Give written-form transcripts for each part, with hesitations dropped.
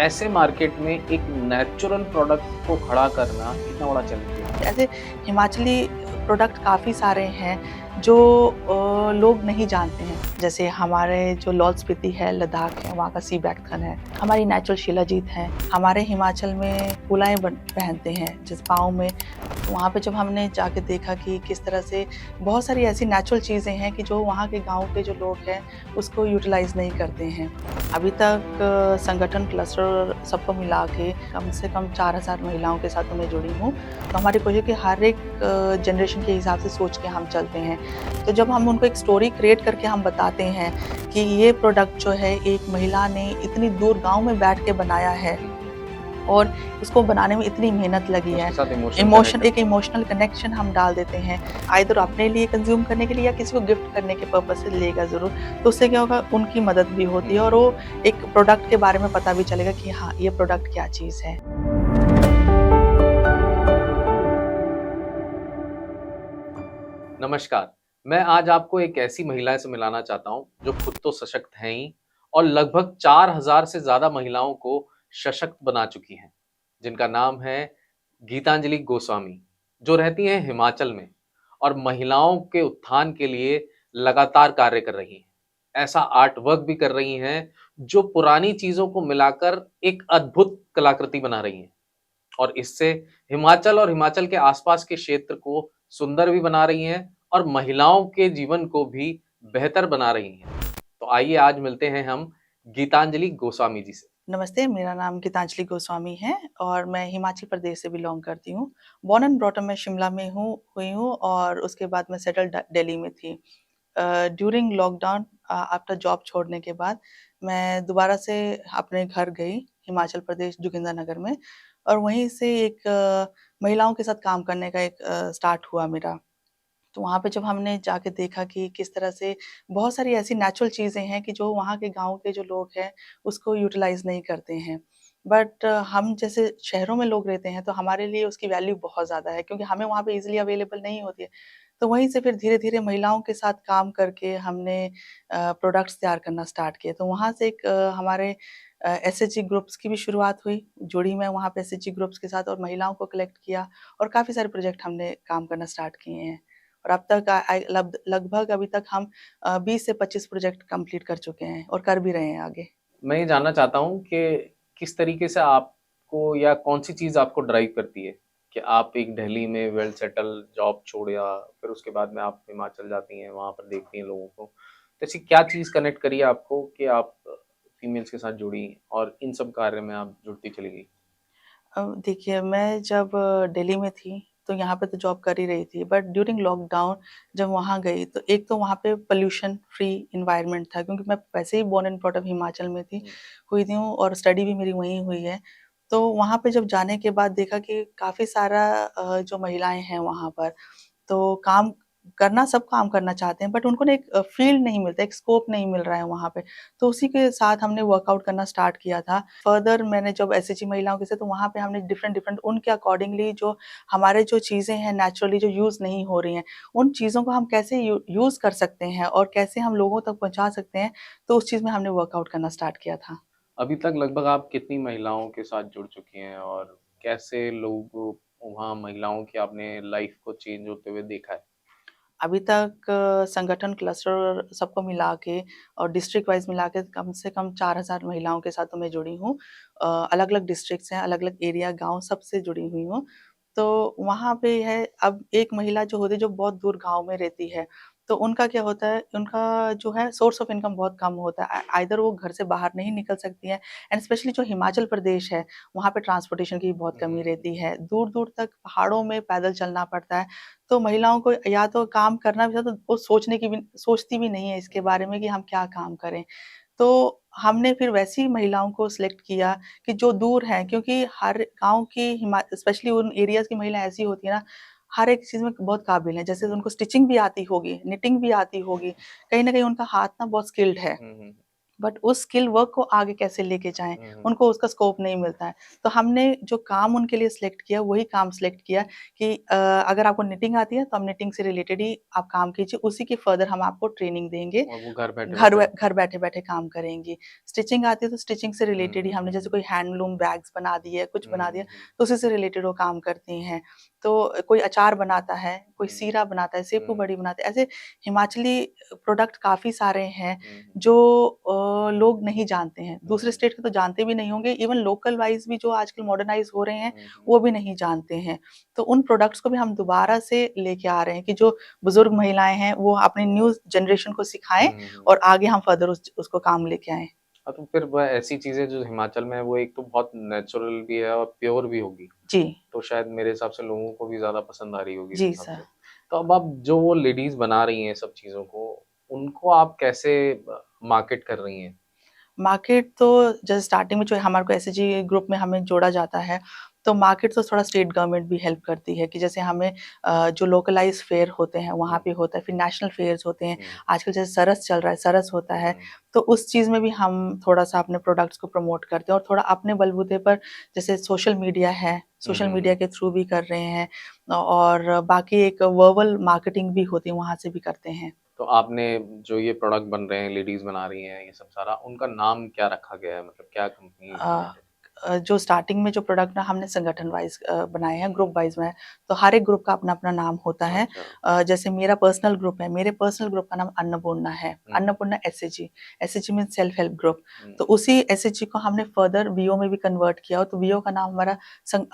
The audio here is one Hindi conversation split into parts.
ऐसे मार्केट में एक नेचुरल प्रोडक्ट को खड़ा करना कितना बड़ा चैलेंज है। ऐसे हिमाचली प्रोडक्ट काफ़ी सारे हैं जो लोग नहीं जानते हैं। जैसे हमारे जो लाहौल स्पीति है, लद्दाख है, वहाँ का सी बैक्थन है, हमारी नेचुरल शिलाजीत है। हमारे हिमाचल में पुलाएँ पहनते हैं जिस पाँव में। तो वहाँ पे जब हमने जाके देखा कि किस तरह से बहुत सारी ऐसी नेचुरल चीज़ें हैं कि जो वहाँ के गाँव के जो लोग हैं उसको यूटिलाइज़ नहीं करते हैं। अभी तक संगठन क्लस्टर सबको मिला के कम से कम 4000 महिलाओं के साथ तो मैं जुड़ी हूँ। तो हमारी कोशिश है कि हर एक जनरेशन के हिसाब से सोच के हम चलते हैं। तो जब हम उनको एक स्टोरी क्रिएट करके हम बताते हैं कि ये प्रोडक्ट जो है एक महिला ने इतनी दूर गाँव में बैठ के बनाया है और उसको बनाने में इतनी मेहनत लगी है। उसके साथ इमोशन कनेक्ट एक इमोशनल कनेक्शन हम डाल देते हैं, आइदर अपने लिए कंज़्यूम करने के लिए या किसी को गिफ्ट करने के पर्पज़ से लेगा ज़रूर। तो उससे क्या होगा, उनकी मदद भी होती है और वो एक प्रोडक्ट के बारे में पता भी चलेगा कि हाँ, ये प्रोडक्ट क्या चीज़ है। नमस्कार। मैं आज आपको एक ऐसी महिला से मिलाना चाहता हूँ जो खुद तो सशक्त हैं ही और लगभग 4000 से ज़्यादा महिलाओं को सशक्त बना चुकी हैं, जिनका नाम है गीतांजलि गोस्वामी, जो रहती हैं हिमाचल में और महिलाओं के उत्थान के लिए लगातार कार्य कर रही हैं। ऐसा आर्ट वर्क भी कर रही हैं जो पुरानी चीज़ों को मिलाकर एक अद्भुत कलाकृति बना रही हैं। और इससे हिमाचल और हिमाचल के आसपास के क्षेत्र को सुंदर भी बना रही हैं और महिलाओं के जीवन को भी बेहतर बना रही हैं। तो आइए आज मिलते हैं हम गीतांजलि गोस्वामी जी से। नमस्ते, मेरा नाम गीतांजलि गोस्वामी है और मैं हिमाचल प्रदेश से बिलॉन्ग करती हूँ। बॉर्न एंड ब्रॉट अप मैं शिमला में हुई हूँ और उसके बाद मैं सेटल दिल्ली में थी। ड्यूरिंग लॉकडाउन आफ्टर जॉब छोड़ने के बाद मैं दोबारा से अपने घर गई, हिमाचल प्रदेश जोगिंद्रनगर में, और वहीं से एक महिलाओं के साथ काम करने का एक स्टार्ट हुआ मेरा। तो वहाँ पे जब हमने जाके देखा कि किस तरह से बहुत सारी ऐसी नेचुरल चीज़ें हैं कि जो वहाँ के गाँव के जो लोग हैं उसको यूटिलाइज़ नहीं करते हैं। बट हम जैसे शहरों में लोग रहते हैं तो हमारे लिए उसकी वैल्यू बहुत ज़्यादा है क्योंकि हमें वहाँ पे ईज़िली अवेलेबल नहीं होती है। तो वहीं से फिर धीरे-धीरे महिलाओं के साथ काम करके हमने प्रोडक्ट्स तैयार करना स्टार्ट किए। तो वहाँ से एक हमारे एसएचजी ग्रुप्स की भी शुरुआत हुई। जुड़ी मैं वहाँ पे एसएचजी ग्रुप्स के साथ और महिलाओं को कलेक्ट किया और काफ़ी सारे प्रोजेक्ट हमने काम करना स्टार्ट किए हैं। और अब तक लगभग अभी तक हम 20 से 25 प्रोजेक्ट कंप्लीट कर चुके हैं और कर भी रहे हैं आगे। मैं ये जानना चाहता हूँ कि किस तरीके से आपको या कौन सी चीज़ आपको ड्राइव करती है कि आप एक दिल्ली में वेल सेटल जॉब छोड़ या फिर उसके बाद में आप हिमाचल जाती हैं, वहाँ पर देखती हैं लोगों को। तो ऐसी क्या चीज़ कनेक्ट करी आपको कि आप फीमेल्स के साथ जुड़ी और इन सब कार्य में आप जुड़ती चली गई? देखिए, मैं जब दिल्ली में थी, तो यहाँ पे तो जॉब कर ही रही थी, बट ड्यूरिंग लॉकडाउन जब वहाँ गई, तो एक तो वहाँ पे पॉल्यूशन फ्री एनवायरनमेंट था क्योंकि मैं वैसे ही born and brought up Himachal में हुई थी हूँ और स्टडी भी मेरी वहीं हुई है। तो वहाँ पे जब जाने के बाद देखा कि काफ़ी सारा जो महिलाएँ हैं वहाँ पर, तो सब काम करना चाहते हैं बट उनको ना एक फ़ील्ड नहीं मिलता, एक स्कोप नहीं मिल रहा है वहाँ पे। तो उसी के साथ हमने वर्कआउट करना स्टार्ट किया था। फर्दर मैंने जब एसएचजी महिलाओं के साथ, तो वहाँ पे हमने डिफरेंट उनके अकॉर्डिंगली जो हमारे जो चीज़ें हैं नेचुरली जो यूज़ नहीं हो रही हैं, उन चीज़ों को हम कैसे यूज़ कर सकते हैं और कैसे हम लोगों तक पहुँचा सकते हैं, तो उस चीज़ में हमने वर्कआउट करना स्टार्ट किया था। अभी तक लगभग आप कितनी महिलाओं के साथ जुड़ चुकी हैं और कैसे लोग वहाँ महिलाओं की आपने लाइफ को चेंज होते हुए देखा है? अभी तक संगठन क्लस्टर सबको मिला के और डिस्ट्रिक्ट वाइज़ मिला के कम से कम 4000 महिलाओं के साथ तो मैं जुड़ी हूँ। अलग-अलग डिस्ट्रिक्ट्स हैं, अलग-अलग एरिया, गाँव सबसे जुड़ी हुई हूँ। तो वहाँ पे है, अब एक महिला जो होती है जो बहुत दूर गाँव में रहती है, तो उनका क्या होता है, उनका जो है सोर्स ऑफ इनकम बहुत कम होता है। आइदर वो घर से बाहर नहीं निकल सकती हैं, एंड स्पेशली जो हिमाचल प्रदेश है, वहाँ पे ट्रांसपोर्टेशन की बहुत कमी रहती है। दूर-दूर तक पहाड़ों में पैदल चलना पड़ता है। तो महिलाओं को या तो काम करना भी था तो वो सोचती भी नहीं है इसके बारे में कि हम क्या काम करें। तो हमने फिर वैसी महिलाओं को सिलेक्ट किया कि जो दूर हैं, क्योंकि हर गाँव की स्पेशली उन एरियाज़ की महिला ऐसी होती है ना, हर एक चीज़ में बहुत काबिल है। जैसे उनको स्टिचिंग भी आती होगी, निटिंग भी आती होगी, कहीं न कहीं उनका हाथ ना बहुत स्किल्ड है। हुँ, हुँ। बट उस स्किल वर्क को आगे कैसे लेके जाएँ, हम्म, उनको उसका स्कोप नहीं मिलता है। तो हमने जो काम उनके लिए सिलेक्ट किया, वही काम सिलेक्ट किया कि अगर आपको निटिंग आती है, तो आप निटिंग से रिलेटेड ही आप काम कीजिए, उसी के फर्दर हम आपको ट्रेनिंग देंगे। और वो घर बैठे बैठे आप घर बैठे-बैठे काम करेंगी। स्टिचिंग आती है, तो स्टिचिंग से हम्म, रिलेटेड ही हमने जैसे कोई हैंडलूम बैग्स बना दिए, कुछ हम्म, बना हम्म, दिया, हम्म, तो उसी से रिलेटेड वो काम करती हैं। तो कोई अचार बनाता है, कोई हम्म, सीरा बनाता है, सेव हम्म, पूड़ी बड़ी बनाते हैं। ऐसे हिमाचली प्रोडक्ट काफ़ी सारे हैं हम्म, जो लोग नहीं जानते हैं। दूसरे हम्म, स्टेट के तो जानते भी नहीं होंगे, इवन लोकल वाइज़ भी जो आजकल मॉडर्नाइज़ हो रहे हैं, हम्म, वो भी नहीं जानते हैं। तो उन प्रोडक्ट्स को भी हम दोबारा से लेके आ रहे हैं कि जो बुज़ुर्ग महिलाएँ हैं, वो अपनी न्यू जनरेशन को सिखाएँ हम्म। और आगे हम फर्दर उसको काम लेके आएँ। हाँ, तो फिर वह ऐसी चीजें जो हिमाचल में है वो एक तो बहुत नेचुरल भी है और प्योर भी होगी, जी। तो शायद मेरे हिसाब से लोगों को भी ज़्यादा पसंद आ रही होगी इस जी हिसाब सर। से। तो अब आप जो वो लेडीज़ बना रही हैं सब चीज़ों को, उनको आप कैसे मार्केट कर रही हैं? मार्केट तो जैसे स्टार्टिंग में जो हमारे को एसएचजी ग्रुप में हमें जोड़ा जाता है, तो मार्केट तो थोड़ा स्टेट गवर्नमेंट भी हेल्प करती है कि जैसे हमें जो लोकलाइज़ फेयर होते हैं, वहाँ हुँ, पे होता है, फिर नेशनल फेयर्स होते हैं। हुँ, आजकल जैसे सरस चल रहा है, सरस होता है, हुँ, तो उस चीज़ में भी हम थोड़ा-सा अपने प्रोडक्ट्स को प्रमोट करते हैं और थोड़ा अपने बलबूते पर जैसे सोशल मीडिया है, हुँ, सोशल हुँ, मीडिया हुँ। के थ्रू भी कर रहे हैं और बाकी एक वर्बल मार्केटिंग भी होती है, वहाँ से भी करते हैं। तो आपने जो ये प्रोडक्ट बन रहे हैं, लेडीज़ बना रही हैं ये सब सारा, उनका नाम क्या रखा गया है? मतलब क्या कंपनी अ रिलेटेड? जो स्टार्टिंग में जो प्रोडक्ट ना हमने संगठन वाइज़ बनाए हैं, हुँ, ग्रुप वाइज़ बनाए हैं, तो हर एक ग्रुप का अपना-अपना नाम होता है। अच्छा। जैसे मेरा पर्सनल ग्रुप है, मेरे पर्सनल ग्रुप का नाम अन्नपूर्णा है, हुँ, Annapurna SHG, SHG means self help group. हुँ, तो उसी एसएचजी को हमने फर्दर वीओ में भी कन्वर्ट किया और तो वीओ का नाम हमारा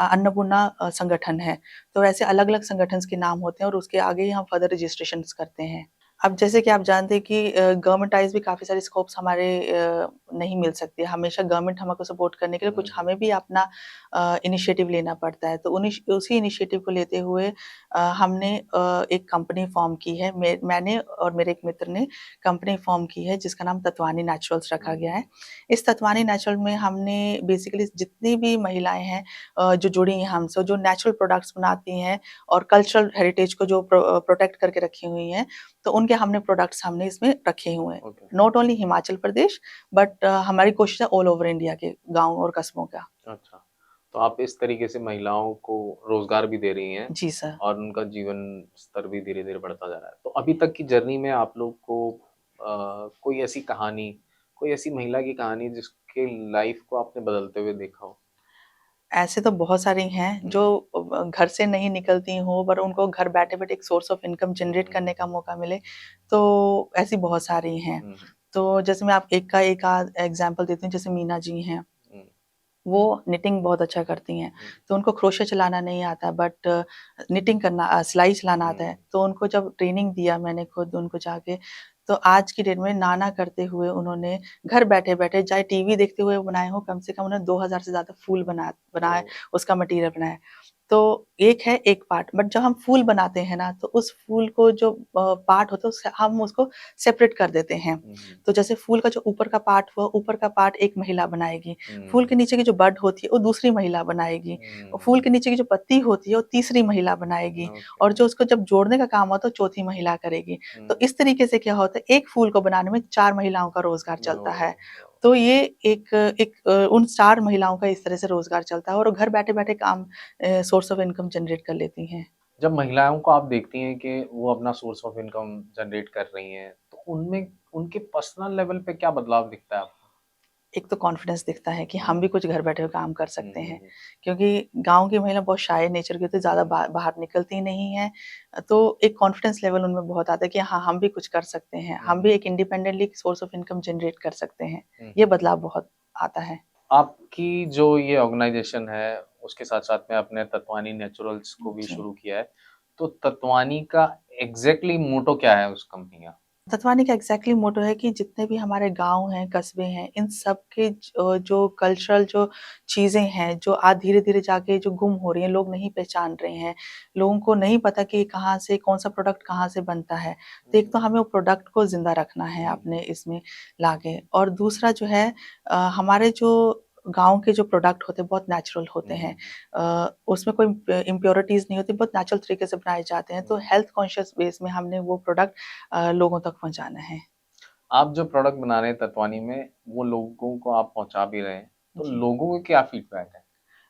अन्नपूर्णा संगठन है। तो ऐसे अलग-अलग संगठन्स के नाम होते हैं और उसके आगे ही हम फर्दर रजिस्ट्रेशंस करते हैं। अब जैसे कि आप जानते हैं कि गवर्नमेंटाइज़ भी काफ़ी सारे स्कोप्स हमारे नहीं मिल सकते। हमेशा गवर्नमेंट हमको सपोर्ट करने के लिए हुँ, कुछ हुँ, हमें भी अपना इनिशिएटिव लेना पड़ता है। तो उसी इनिशिएटिव को लेते हुए हमने एक कंपनी फ़ॉर्म की है। मैंने और मेरे एक मित्र ने कंपनी फ़ॉर्म की है जिसका नाम तत्वानी नेचुरल्स रखा हुँ, गया है। इस तत्वानी नेचुरल में हमने बेसिकली जितनी भी महिलाएँ हैं जो जुड़ी हैं हमसे, जो नेचुरल प्रोडक्ट्स बनाती हैं और कल्चरल हेरिटेज को जो प्रोटेक्ट करके रखी हुई हैं, तो उनके हमने प्रोडक्ट्स हमने इसमें रखे हुए हैं। Okay, not only Himachal Pradesh but हमारी कोशिश है ऑल ओवर इंडिया के गाँव और कस्बों का। अच्छा। तो आप इस तरीके से महिलाओं को रोज़गार भी दे रही हैं जी सर। और उनका जीवन स्तर भी धीरे-धीरे बढ़ता जा रहा है। तो अभी तक की जर्नी में आप लोग को कोई ऐसी कहानी, कोई ऐसी महिला की कहानी जिसके लाइफ़ को आपने बदलते हुए देखा हो? ऐसे तो बहुत सारी हैं हुँ, जो घर से नहीं निकलती हों पर उनको घर बैठे-बैठे एक सोर्स ऑफ इनकम हुँ, जनरेट हुँ, करने का मौका मिले, तो ऐसी बहुत सारी हैं। हुँ, हुँ, तो जैसे मैं आप एक का एक आध एग्ज़ाम्पल देती हूँ, जैसे मीना जी हैं। हुँ, वो निटिंग बहुत अच्छा करती हैं, हुँ, तो उनको क्रोशे चलाना नहीं आता बट निटिंग करना सिलाई चलाना आता है। हुँ, तो उनको जब ट्रेनिंग दिया मैंने खुद उनको जाके, तो आज की डेट में ना करते हुए उन्होंने घर बैठे-बैठे चाहे टीवी देखते हुए बनाए हों, कम से कम उन्होंने 2000 से ज़्यादा फूल बनाए, ओह! उसका मटीरियल बनाया। तो एक है एक पार्ट बट जब हम फूल बनाते हैं ना, तो उस फूल को जो पार्ट होता है उससे हम उसको सेपरेट कर देते हैं। हुँ, हुँ, तो जैसे फूल का जो ऊपर का पार्ट हुआ, ऊपर का पार्ट एक महिला बनाएगी। फूल के हुँ, नीचे की जो बड होती है, वो दूसरी महिला बनाएगी और फूल हुँ, के नीचे की जो पत्ती होती है, वो तीसरी महिला बनाएगी ओके, और जो उसको जब जोड़ने का काम होता है, वो चौथी महिला करेगी। तो हुँ, इस तरीके से क्या होता है, एक फूल को बनाने में 4 महिलाओं का रोज़गार चलता ओह! है। तो ये एक एक उन 4 महिलाओं का इस तरह से रोज़गार चलता है और वो घर बैठे-बैठे काम सोर्स ऑफ इनकम जनरेट कर लेती हैं। जब महिलाओं को आप देखती हैं कि वो अपना सोर्स ऑफ इनकम जनरेट कर रही हैं, तो उनमें उनके पर्सनल लेवल पे क्या बदलाव दिखता है आपको? एक तो कॉन्फिडेंस दिखता है कि हम हुँ, भी कुछ घर बैठे हुए काम कर हुँ, सकते हुँ, हैं। हुँ, क्योंकि गाँव की महिला बहुत शाय नेचर की होती है, ज़्यादा हुँ, बाहर निकलती नहीं हैं। तो एक कॉन्फिडेंस लेवल उनमें बहुत आता है कि हाँ, हम भी कुछ कर सकते हैं। हुँ, हम भी एक independently source of income generate कर सकते हैं। हुँ, ये हुँ। बदलाव बहुत आता है। आपकी जो ये ऑर्गनाइज़ेशन है, उसके साथ-साथ में आपने तत्वानी नेचुरल्स को भी जी। शुरू किया है। तो तत्वानी का एग्ज़ैक्टली मोटो क्या है उस कंपनी का? तत्वानी का एग्ज़ैक्टली मोटो है कि जितने भी हमारे गाँव हैं, कस्बे हैं, इन सब के जो कल्चरल जो चीज़ें हैं, जो आज धीरे-धीरे जाके जो गुम हो रही हैं, लोग नहीं पहचान रहे हैं। लोगों को नहीं पता कि कहाँ से कौन-सा प्रोडक्ट कहाँ से बनता है। तो हुँ, एक तो हमें वो प्रोडक्ट को ज़िंदा रखना है हुँ, अपने इसमें लाके और दूसरा जो है हमारे जो गाँव के जो प्रोडक्ट होते हैं, बहुत नेचुरल होते हुँ, हैं। हुँ, उसमें कोई इम्प्योरिटीज़ नहीं होती, बहुत नेचुरल तरीके से बनाए जाते हैं। तो हुँ। हेल्थ कॉन्शियस बेस में हमने वो प्रोडक्ट लोगों तक पहुँचाना है। आप जो प्रोडक्ट बना रहे हैं तत्वानी में, वो लोगों को आप पहुँचा भी रहे हैं, तो जी। लोगों को क्या फीडबैक है?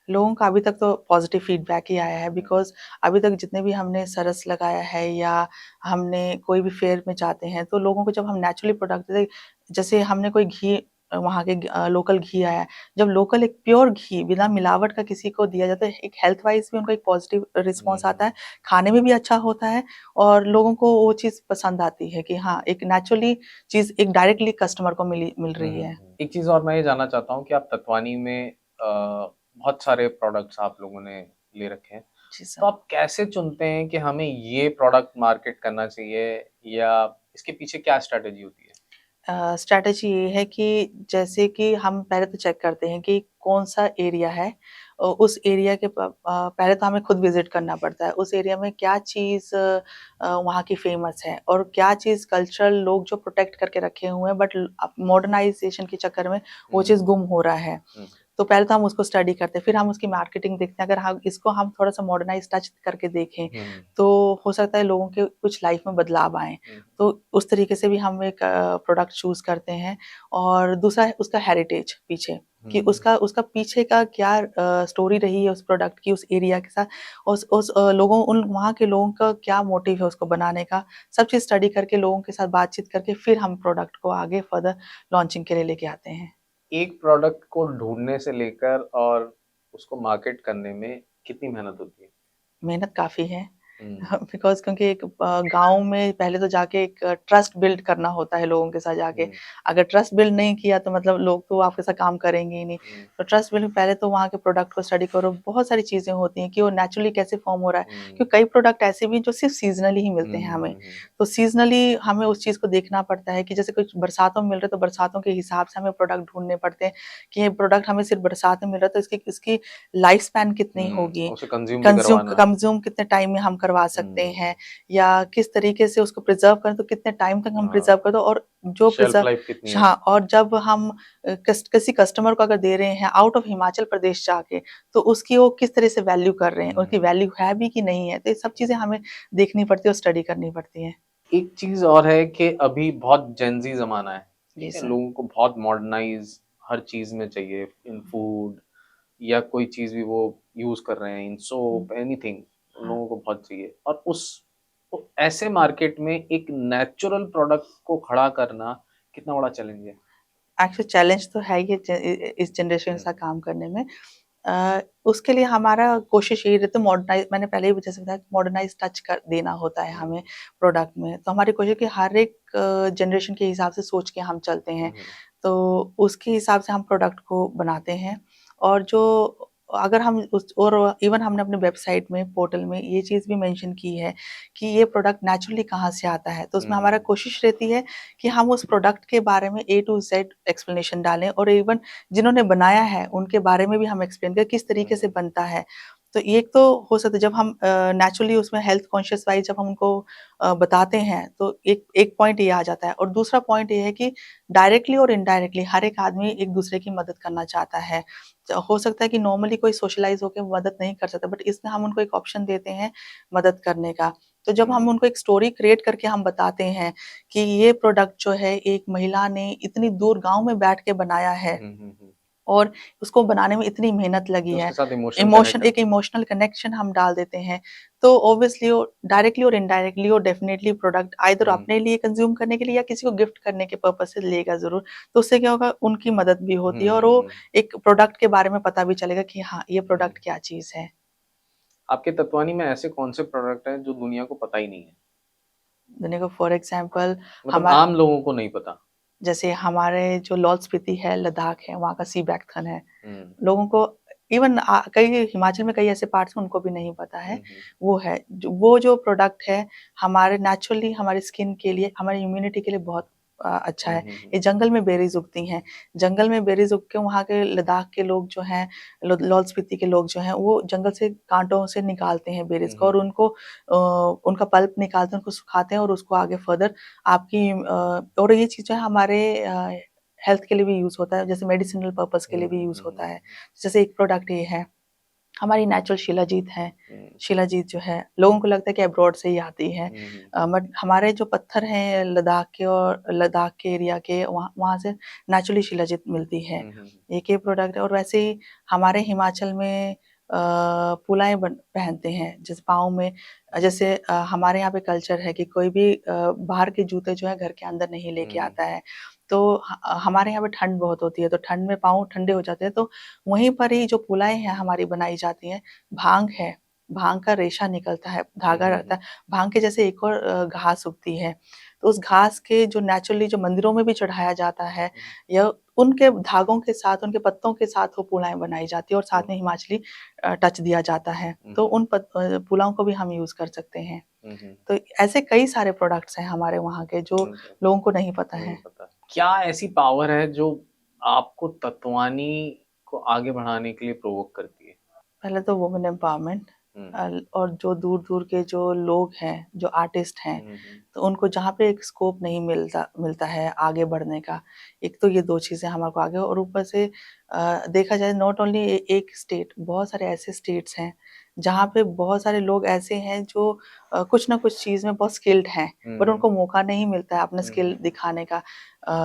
लोगों का अभी तक तो पॉजिटिव फीडबैक ही आया है, हुँ, बिकॉज़ अभी तक जितने भी हमने सरस लगाया है या हमने कोई भी फेयर में जाते हैं, तो लोगों को जब हम नेचुरली प्रोडक्ट देते, जैसे हमने कोई घी वहाँ के लोकल घी आया है, जब लोकल एक प्योर घी बिना मिलावट का किसी को दिया जाता है, एक हेल्थ वाइज़ भी उनको एक पॉजिटिव हुँ, रिस्पॉन्स आता हुँ। है, खाने में भी अच्छा होता है और लोगों को वो चीज़ पसंद आती है कि हाँ, एक नेचुरली चीज़ एक डायरेक्टली कस्टमर को मिल हुँ, रही हुँ, है। हुँ। एक चीज़ और मैं ये जानना चाहता हूँ कि आप तत्वानी में बहुत सारे प्रोडक्ट्स आप लोगों ने ले रखे हैं। जी तो सर। आप कैसे चुनते हैं कि हमें ये प्रोडक्ट मार्केट करना चाहिए या इसके पीछे क्या स्ट्रैटेजी होती है? स्ट्रैटेजी ये है कि जैसे कि हम पहले तो चेक करते हैं कि कौन-सा एरिया है। उस एरिया के पहले तो हमें खुद विज़िट करना पड़ता है। उस एरिया में क्या चीज़ वहाँ की फ़ेमस है और क्या चीज़ कल्चरल लोग जो प्रोटेक्ट करके रखे हुए हैं, बट अब मॉडर्नाइज़ेशन के चक्कर में वो हुँ, चीज़ गुम हो रहा है। हुँ, तो पहले तो हम उसको स्टडी करते हैं, फिर हम उसकी मार्केटिंग देखते हैं। अगर हम इसको हम थोड़ा-सा मॉडर्नाइज़ टच करके देखें, हुँ, तो हो सकता है लोगों के कुछ लाइफ़ में बदलाव आएँ। हुँ, तो उस तरीके से भी हम एक प्रोडक्ट चूज़ करते हैं। और दूसरा है उसका हेरिटेज पीछे, कि हुँ, उसका उसका पीछे का क्या स्टोरी रही है उस प्रोडक्ट की, उस एरिया के साथ, उस लोगों उन वहाँ के लोगों का क्या मोटिव है उसको बनाने का, सब चीज़ स्टडी करके लोगों के साथ बातचीत करके फिर हम प्रोडक्ट को आगे फर्दर लॉन्चिंग के लिए लेके आते हैं। एक प्रोडक्ट को ढूँढने से लेकर और उसको मार्केट करने में कितनी मेहनत होती है? मेहनत काफ़ी है। हुँ, बिकॉज़ क्योंकि एक गाँव में पहले तो जाके एक ट्रस्ट बिल्ड करना होता है लोगों के साथ जाके। हुँ, अगर ट्रस्ट बिल्ड नहीं किया तो मतलब लोग तो आपके साथ काम करेंगे ही नहीं। हुँ, तो ट्रस्ट बिल्ड पहले तो वहाँ के प्रोडक्ट को स्टडी करो, बहुत सारी चीज़ें होती हैं कि वो नेचुरली कैसे फ़ॉर्म हो रहा है। हुँ, क्योंकि कई प्रोडक्ट ऐसे भी हैं जो सिर्फ़ सीज़नली ही हुँ, मिलते हैं हुँ, हमें। हुँ, हुँ, तो सीज़नली हमें उस चीज़ को देखना पड़ता है कि जैसे कुछ बरसातों में मिल रहा है तो बरसातों के हिसाब से हमें प्रोडक्ट ढूँढने पड़ते हैं कि ये प्रोडक्ट हमें सिर्फ़ बरसात में मिल रहा है तो इसकी इसकी लाइफ़ स्पैन कितनी होगी? उसे कंज़्यूम भी करवाना। कंज़्यूम कितने टाइम में हम करवा सकते हैं, हुँ, या किस तरीके से उसको प्रिज़र्व करें तो कितने टाइम तक हम हाँ, प्रिज़र्व कर दो, और जो शेल्फ प्रिज़र्व लाइफ़ कितनी है? हाँ, और जब हम किसी कस्टमर को अगर दे रहे हैं आउट ऑफ हिमाचल प्रदेश जाके, तो उसकी वो किस तरह से वैल्यू कर रहे हैं, उनकी हुँ, वैल्यू है भी कि नहीं है, तो ये सब चीज़ें हमें देखनी पड़ती है और स्टडी करनी पड़ती हैं। एक चीज़ और है कि अभी बहुत जेन ज़ी ज़माना है, जी ठीक है? सर। लोगों को बहुत मॉडर्नाइज़ हर चीज़ में चाहिए, इन फूड या कोई चीज़ भी वो यूज़ कर रहे हैं, इन हुँ, सोप, एनीथिंग हाँ। लोगों को बहुत चाहिए और उस तो ऐसे मार्केट में एक नेचुरल प्रोडक्ट को खड़ा करना कितना बड़ा चैलेंज है? एक्चुअली चैलेंज तो है ही इस जनरेशन के हुँ, साथ काम करने में। उसके लिए हमारा कोशिश यही रहती है, मॉडर्नाइज़ मैंने पहले भी जैसे बताया, मॉडर्नाइज़ टच कर देना होता है हुँ, हमें प्रोडक्ट में। तो हमारी कोशिश है कि हर एक जनरेशन के हिसाब से सोच के हम चलते हुँ, हैं। हुँ, तो उसके हिसाब से हम प्रोडक्ट को बनाते हैं, और जो अगर हम उस और इवन हमने अपने वेबसाइट में, पोर्टल में ये चीज़ भी मेंशन की है कि ये प्रोडक्ट नेचुरली कहाँ से आता है। तो उसमें हमारा हुँ, कोशिश रहती है कि हम उस प्रोडक्ट के बारे में ए टू ज़ेड एक्सप्लेनेशन डालें, और इवन जिन्होंने बनाया है, उनके बारे में भी हम एक्सप्लेन करें किस तरीके से हुँ, बनता है। तो एक तो हो सकता है जब हम नेचुरली उसमें हेल्थ कॉन्शियस वाइज़ जब हम उनको बताते हैं, तो एक एक पॉइंट ये आ जाता है, और दूसरा पॉइंट ये है कि डायरेक्टली और इनडायरेक्टली हर एक आदमी एक-दूसरे की मदद करना चाहता है। हो सकता है कि नॉर्मली कोई सोशलाइज़ होके मदद नहीं कर सकता, बट इसमें हम उनको एक ऑप्शन देते हैं मदद करने का। तो जब हम हुँ, उनको एक स्टोरी क्रिएट करके हम बताते हैं कि ये प्रोडक्ट जो है एक महिला ने इतनी दूर गाँव में बैठ के बनाया है, हुँ, हुँ, हुँ। और उसको बनाने में इतनी मेहनत लगी तो है। उसके साथ इमोशन कनेक्ट एक करते हैं। इमोशनल कनेक्शन हम डाल देते हैं, तो ऑब्वियसली वो डायरेक्टली और इनडायरेक्टली वो डेफिनिटली प्रोडक्ट आइदर हुँ, अपने लिए कंज़्यूम करने के लिए या किसी को गिफ्ट करने के पर्पज़ से लेगा ज़रूर। तो उससे क्या होगा, उनकी मदद भी हुँ, होती है और हुँ, वो हुँ, एक प्रोडक्ट के बारे में पता भी चलेगा कि हाँ, ये हुँ। प्रोडक्ट क्या चीज़ है। आपके तत्वानी में ऐसे कौन-से प्रोडक्ट हैं जो दुनिया को पता ही नहीं है? देने को फॉर एग्ज़ाम्पल मतलब हमा आम लोगों को नहीं पता? जैसे हमारे जो लाहौल स्पीति है, लद्दाख है, वहाँ का सी बैकथन है। हुँ, लोगों को इवन कई हिमाचल में कई ऐसे पार्ट्स हैं उनको भी नहीं पता है, हुँ, हुँ, वो है। वो जो प्रोडक्ट है हमारे नेचुरली हमारी स्किन के लिए, हमारी इम्यूनिटी के लिए बहुत अच्छा हुँ, है। हुँ, हुँ, ये जंगल में बेरीज़ उगती हैं। जंगल में बेरीज़ उग के वहाँ के लद्दाख के लोग जो हैं, लाहौल स्पीति के लोग जो हैं, वो जंगल से काँटों से निकालते हैं हुँ, बेरीज़ को, हुँ, और उनको उनका पल्प निकालते हैं, उनको सुखाते हैं और उसको आगे फर्दर आपकी और ये चीज़ें हमारे हेल्थ के लिए भी यूज़ होता है, जैसे मेडिसिनल पर्पज़ के हुँ, लिए भी हुँ, यूज़ हुँ, होता हुँ, है। जैसे एक प्रोडक्ट ये है। हमारी नेचुरल शिलाजीत है। हुँ, शिलाजीत जो है, लोगों को लगता है कि अब्रॉड से ही आती है। हुँ, हुँ, बट हमारे जो पत्थर हैं लद्दाख के और लद्दाख के एरिया के, वहाँ वहाँ से नेचुरली शिलाजीत मिलती है। हुँ, हुँ, एक ये प्रोडक्ट है। और वैसे ही हमारे हिमाचल में पुलाएँ बन पहनते हैं, जैसे पाँव में जैसे हमारे यहाँ पे कल्चर है कि कोई भी बाहर के जूते जो है घर के अंदर नहीं लेके हुँ, आता है। तो हमारे यहाँ पे ठंड बहुत होती है, तो ठंड में पाँव ठंडे हो जाते हैं, तो वहीं पर ही जो पुलाएँ हैं हमारी बनाई जाती हैं। भांग है, भांग का रेशा निकलता है, हुँ, धागा हुँ, रहता हुँ, है। भांग के जैसे एक और घास उगती है, तो उस घास के जो नेचुरली जो मंदिरों में भी चढ़ाया जाता है, हुँ, या उनके धागों के साथ, उनके पत्तों के साथ वो पुलाएँ बनाई जाती है और साथ में ओके, हिमाचली टच दिया जाता है। हुँ, तो हुँ, उन पुलाओं को भी हम यूज़ कर सकते हैं। हुँ, हुँ, तो ऐसे कई सारे प्रोडक्ट्स हैं हमारे वहाँ के जो ओके, लोगों को नहीं पता नहीं है। पता। क्या ऐसी पावर है जो आपको तत्वानी को आगे बढ़ाने के लिए प्रोवोक करती है? पहले तो वुमेन एम्पावरमेंट, हुँ, और जो दूर-दूर के जो लोग हैं, जो आर्टिस्ट हैं, हुँ, हुँ, तो उनको जहाँ पे एक स्कोप नहीं मिलता मिलता है आगे बढ़ने का। एक तो ये 2 चीज़ें हमारे को आगे, और ऊपर से देखा जाए नॉट ओनली एक स्टेट, बहुत सारे ऐसे स्टेट्स हैं, जहाँ पे बहुत सारे लोग ऐसे हैं जो कुछ ना कुछ चीज़ में बहुत स्किल्ड हैं, हुँ, बट हुँ, उनको मौका नहीं मिलता है अपना हुँ, स्किल हुँ, दिखाने का।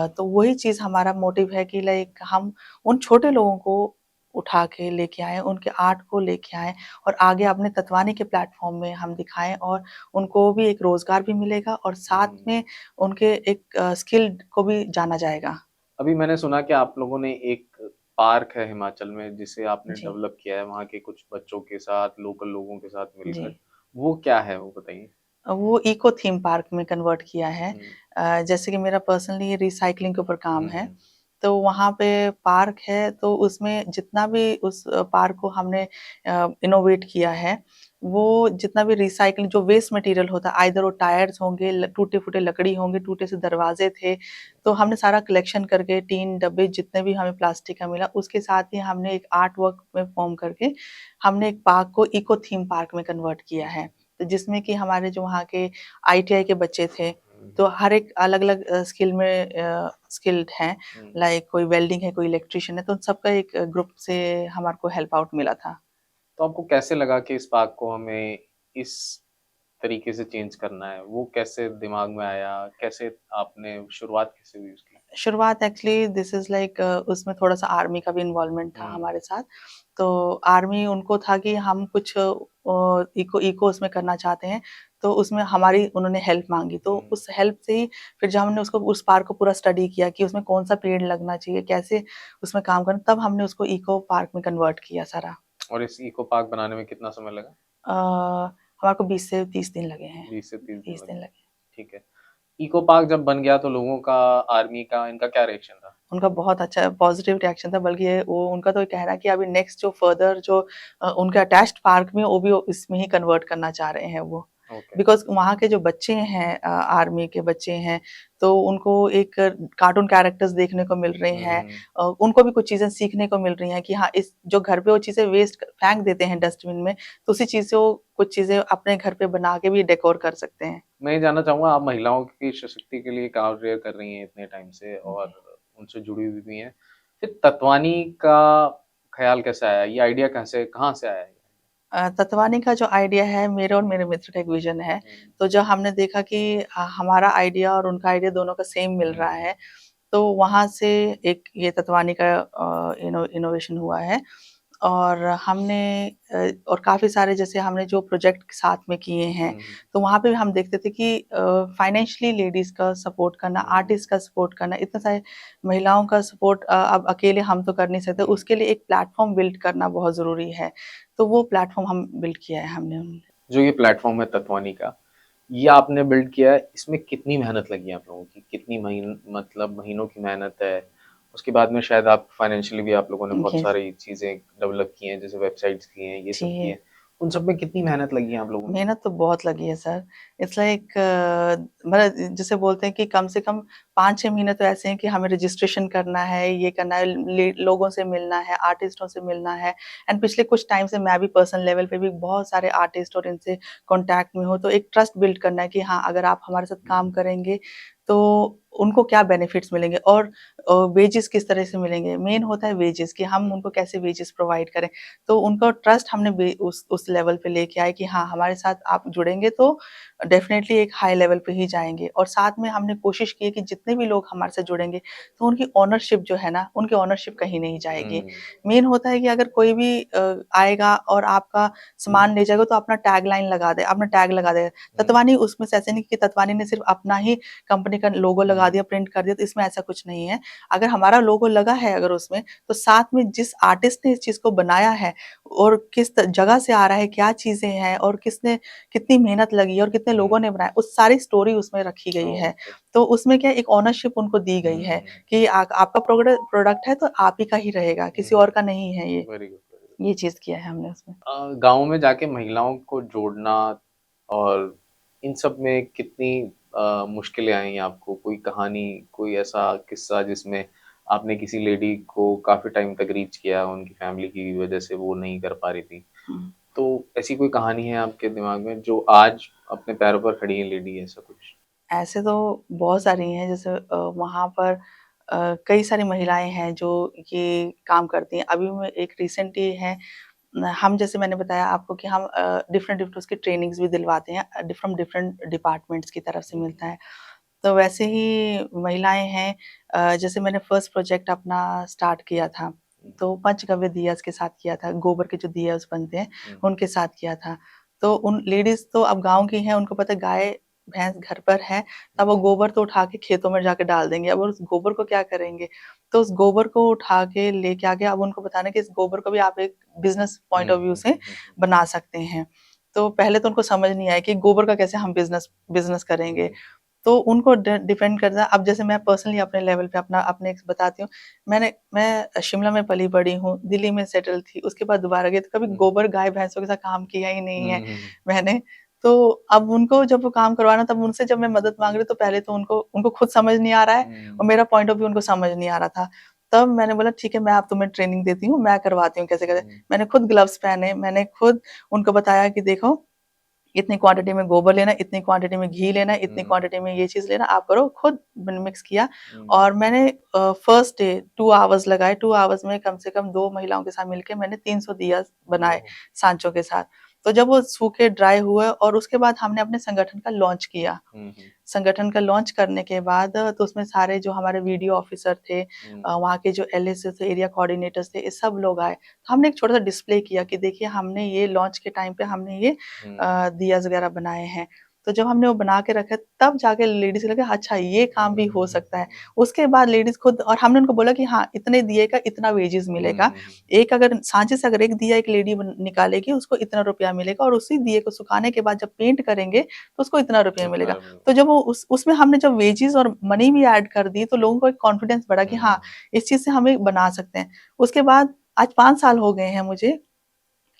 तो वही चीज़ हमारा मोटिव है कि लाइक हम उन छोटे लोगों को उठा के लेके आएँ, उनके आर्ट को लेके आएँ और आगे अपने तत्वानी के प्लेटफ़ॉर्म में हम दिखाएँ, और उनको भी एक रोज़गार भी मिलेगा और हुँ, साथ हुँ। में उनके एक स्किल्ड को भी जाना जाएगा। अभी मैंने सुना कि आप लोगों ने एक पार्क है हिमाचल में जिसे आपने जी। डेवलप किया है वहाँ के कुछ बच्चों के साथ, लोकल लोगों के साथ जी। मिलकर। वो क्या है वो बताइए? वो इको थीम पार्क में कन्वर्ट किया है। हुँ, जैसे कि मेरा पर्सनली रिसाइक्लिंग के ऊपर काम हुँ, है, हुँ, तो वहाँ पे पार्क है, तो उसमें जितना भी उस पार्क को हमने इनोवेट किया है, वो जितना भी रिसाइक्लिंग जो वेस्ट मटीरियल होता है, आइदर वो टायर्स होंगे, ल टूटे-फूटे लकड़ी होंगे, टूटे से दरवाजे थे, तो हमने सारा कलेक्शन करके टीन, डब्बे जितने भी हमें प्लास्टिक का मिला, उसके साथ ही हमने एक आर्ट वर्क में फ़ॉर्म करके हमने एक पार्क को इको थीम पार्क में कन्वर्ट किया हुँ, है। तो जिसमें कि हमारे जो वहाँ के आईटीआई के बच्चे थे, हुँ, तो हर एक अलग-अलग स्किल में स्किल्ड हैं, हुँ। लाइक कोई वेल्डिंग है, कोई इलेक्ट्रीशियन है, तो उन सबका एक ग्रुप से हमारे को हेल्प आउट मिला था। तो आपको कैसे लगा कि इस पार्क को हमें इस तरीके से चेंज करना है? वो कैसे दिमाग में आया? कैसे आपने शुरुआत कैसे हुई उसकी? शुरुआत एक्चुअली दिस इज़ लाइक उसमें थोड़ा-सा आर्मी का भी इन्वॉल्वमेंट था हुँ, हमारे साथ। तो आर्मी उनको था कि हम कुछ इको इको उसमें करना चाहते हैं, तो उसमें हमारी उन्होंने हेल्प माँगी। तो हुँ। उस हेल्प से ही फिर जब हमने उसको उस पार्क को पूरा स्टडी किया कि उसमें कौन-सा पेड़ लगना चाहिए, कैसे उसमें काम करना, तब हमने उसको इको पार्क में कन्वर्ट किया सारा। और इस इको पार्क बनाने में कितना समय लगा? हमारे को 20 से 30 दिन लगे हैं। 20 से 30 दिन 30 दिन लगे। लगे। ठीक है। इको पार्क जब बन गया तो लोगों का, आर्मी का, इनका क्या रिएक्शन था? उनका बहुत अच्छा पॉज़िटिव रिएक्शन था, बल्कि ये वो उनका तो ये कहना है कि अभी नेक्स्ट जो फर्दर जो उनके अटैच्ड पार्क में, वो भी इसमें ही कन्वर्ट करना चाह रहे हैं वो। ओके। बिकॉज़ वहाँ के जो बच्चे हैं आर्मी के बच्चे हैं, तो उनको एक कार्टून कैरेक्टर्स देखने को मिल रहे हुँ, हैं। हुँ। उनको भी कुछ चीज़ें सीखने को मिल रही हैं कि हाँ, इस जो घर पे वो चीज़ें वेस्ट फेंक देते हैं डस्टबिन में, तो उसी चीज़ से वो कुछ चीज़ें अपने घर पे बना के भी डेकोर कर सकते हैं। मैं ये जानना चाहूँगा आप महिलाओं की सशक्ति के लिए कार्य कर रही हैं इतने टाइम से और जी। उनसे जुड़ी हुई भी हैं। फिर तत्वानी का ख़्याल कैसे आया? ये आइडिया कैसे कहाँ से आया ये? तत्वानी का जो आइडिया है, मेरे और मेरे मित्र का एक विज़न है। हुँ, तो जब हमने देखा कि हमारा आइडिया और उनका आइडिया दोनों का सेम मिल हुँ, रहा है, तो वहाँ से एक ये तत्वानी का इनोवेशन हुआ है। और हमने और काफ़ी सारे जैसे हमने जो प्रोजेक्ट साथ में किए हैं, हुँ, तो वहाँ पे भी हम देखते थे कि फाइनेंशियली लेडीज़ का सपोर्ट करना, हुँ, आर्टिस्ट का सपोर्ट करना, इतने सारे महिलाओं का सपोर्ट अब अकेले हम तो कर नहीं सकते, हुँ। उसके लिए एक प्लेटफ़ॉर्म बिल्ड करना बहुत ज़रूरी है। तो वो प्लेटफ़ॉर्म हम बिल्ड किया है हमने। जो ये प्लेटफ़ॉर्म है तत्वानी का, ये आपने बिल्ड किया है, इसमें कितनी मेहनत लगी है आप लोगों की? कितनी मतलब महीनों की मेहनत है? उसके बाद में शायद आप फाइनेंशियली भी आप लोगों ने बहुत यस, सारी चीज़ें डेवलप की हैं, जैसे वेबसाइट्स की हैं, ये सब की जी। हैं। उन सब में कितनी मेहनत लगी है आप लोगों की? मेहनत तो बहुत लगी है सर। इट्स लाइक मतलब जिसे बोलते हैं कि कम से कम 5-6 महीने तो ऐसे हैं कि हमें रजिस्ट्रेशन करना है, ये करना है, लोगों से मिलना है, आर्टिस्टों से मिलना है। एंड पिछले कुछ टाइम से मैं भी पर्सनल लेवल पे भी बहुत सारे आर्टिस्ट और इनसे कॉन्टैक्ट में हूँ, तो एक ट्रस्ट बिल्ड करना है कि हाँ, अगर आप हमारे साथ काम करेंगे, तो उनको क्या बेनिफिट्स मिलेंगे और वेजेस किस तरह से मिलेंगे। मेन होता है वेजेस कि हम उनको कैसे वेजेस प्रोवाइड करें। तो उनका ट्रस्ट हमने उस लेवल पे लेके आए कि हाँ, हमारे साथ आप जुड़ेंगे तो डेफिनेटली एक हाई लेवल पे ही जाएँगे। और साथ में हमने कोशिश की है कि जितने भी लोग हमारे साथ जुड़ेंगे तो उनकी ओनरशिप जो है ना, उनकी ओनरशिप कहीं नहीं जाएगी। मेन होता है कि अगर कोई भी आएगा और आपका सामान ले जाएगा तो अपना टैगलाइन लगा दे, अपना टैग लगा देगा। तत्वानी उसमें से ऐसे नहीं कि तत्वानी ने सिर्फ अपना ही कंपनी का लोगो लगा दिया, प्रिंट कर दिया, तो इसमें ऐसा कुछ नहीं है। अगर हमारा लोगो लगा है अगर उसमें, तो साथ में जिस आर्टिस्ट ने इस चीज़ को बनाया है और किस जगह से आ रहा है, क्या चीज़ें हैं और किसने कितनी मेहनत लगी है और कितने लोगों ने बनाया, उस सारी स्टोरी उसमें रखी गई है। तो उसमें क्या एक ओनरशिप उनको दी गई है कि आपका प्रोडक्ट है तो आप ही का ही रहेगा, किसी और का नहीं है ये। Very good. ये चीज़ किया है हमने उसमें। गाँव में जाके महिलाओं को जोड़ना और इन सब में कितनी मुश्किलें आई आपको? कोई कहानी, कोई ऐसा किस्सा जिसमें आपने किसी लेडी को काफ़ी टाइम तक रीच किया, उनकी फैमिली की वजह से वो नहीं कर पा रही थी। हुँ। तो ऐसी कोई कहानी है आपके दिमाग में जो आज अपने पैरों पर खड़ी है लेडी ऐसा कुछ? ऐसे तो बहुत सारी हैं जैसे वहाँ पर कई सारी महिलाएँ हैं जो ये काम करती हैं। अभी मैं एक रिसेंटली है हम जैसे मैंने बताया आपको कि हम डिफरेंट उसकी ट्रेनिंग्स भी दिलवाते हैं फ्रॉम डिफरेंट डिपार्टमेंट्स की तरफ से मिलता है। तो वैसे ही महिलाएँ हैं जैसे मैंने फर्स्ट प्रोजेक्ट अपना स्टार्ट किया था, तो पंचगव्य दियाज़ के साथ किया था, गोबर के जो दियाज़ बनते हैं, उनके साथ किया था। तो उन लेडीज़ तो अब गाँव की हैं, उनको पता है गाय भैंस घर पर है, तब वो गोबर तो उठा के खेतों में जाके डाल देंगे। अब उस गोबर को क्या करेंगे? तो उस गोबर को उठा के लेके आके अब उनको बताना है कि इस गोबर को भी आप एक बिज़नेस पॉइंट ऑफ व्यू से बना सकते हैं। तो पहले तो उनको समझ नहीं आया कि गोबर का कैसे हम बिज़नेस बिज़नेस करेंगे। तो उनको डिपेंड करता है। अब जैसे मैं पर्सनली अपने लेवल पे अपने एक बताती हूँ। मैं शिमला में पली-बड़ी हूँ, दिल्ली में सेटल थी, उसके बाद दोबारा गई तो कभी गोबर गाय-भैंसों के साथ काम किया ही नहीं है मैंने। तो अब उनको जब वो काम करवाना तब उनसे जब मैं मदद माँग रही हूँ तो पहले तो उनको उनको खुद समझ नहीं आ रहा है और मेरा पॉइंट ऑफ व्यू उनको समझ नहीं आ रहा था। तब मैंने बोला ठीक है मैं अब तुम्हें ट्रेनिंग देती हूँ, मैं करवाती हूँ कैसे-कैसे। मैंने खुद ग्लव्स पहने, मैंने खुद उनको बताया कि देखो इतनी क्वांटिटी में गोबर लेना है, इतनी क्वांटिटी में घी लेना है, इतनी क्वांटिटी में ये चीज़ लेना, आप करो खुद मैंने मिक्स किया और मैंने फर्स्ट डे 2 आवर्स लगाए, 2 आवर्स में कम से कम 2 महिलाओं के साथ मिलके मैंने 300 दिया बनाए सांचों के साथ। तो जब वो सूखे ड्राई हुए और उसके बाद हमने अपने संगठन का लॉन्च किया। संगठन का लॉन्च करने के बाद तो उसमें सारे जो हमारे वीडियो ऑफिसर थे वहाँ के जो एलएसए थे, एरिया कोऑर्डिनेटर्स थे, ये सब लोग आए। तो हमने एक छोटा-सा डिस्प्ले किया कि देखिए हमने ये लॉन्च के टाइम पे हमने ये दियाज़ वगैरह बनाए हैं। तो जब हमने वो बना के रखे तब जाके लेडीज़ को लगा अच्छा ये काम भी हो सकता है। उसके बाद लेडीज़ खुद और हमने उनको बोला कि हाँ, इतने दिए का इतना वेजेस मिलेगा। एक अगर साँचे से अगर एक दिया एक लेडी बन निकालेगी उसको इतना रुपया मिलेगा और उसी दिए को सुखाने के बाद जब पेंट करेंगे तो उसको इतना रुपया मिलेगा। तो जब वो उसमें हमने जब वेजेस और मनी भी ऐड कर दी तो लोगों को एक कॉन्फिडेंस बढ़ा कि हाँ, इस चीज़ से हम एक बना सकते हैं। उसके बाद आज 5 साल हो गए हैं मुझे।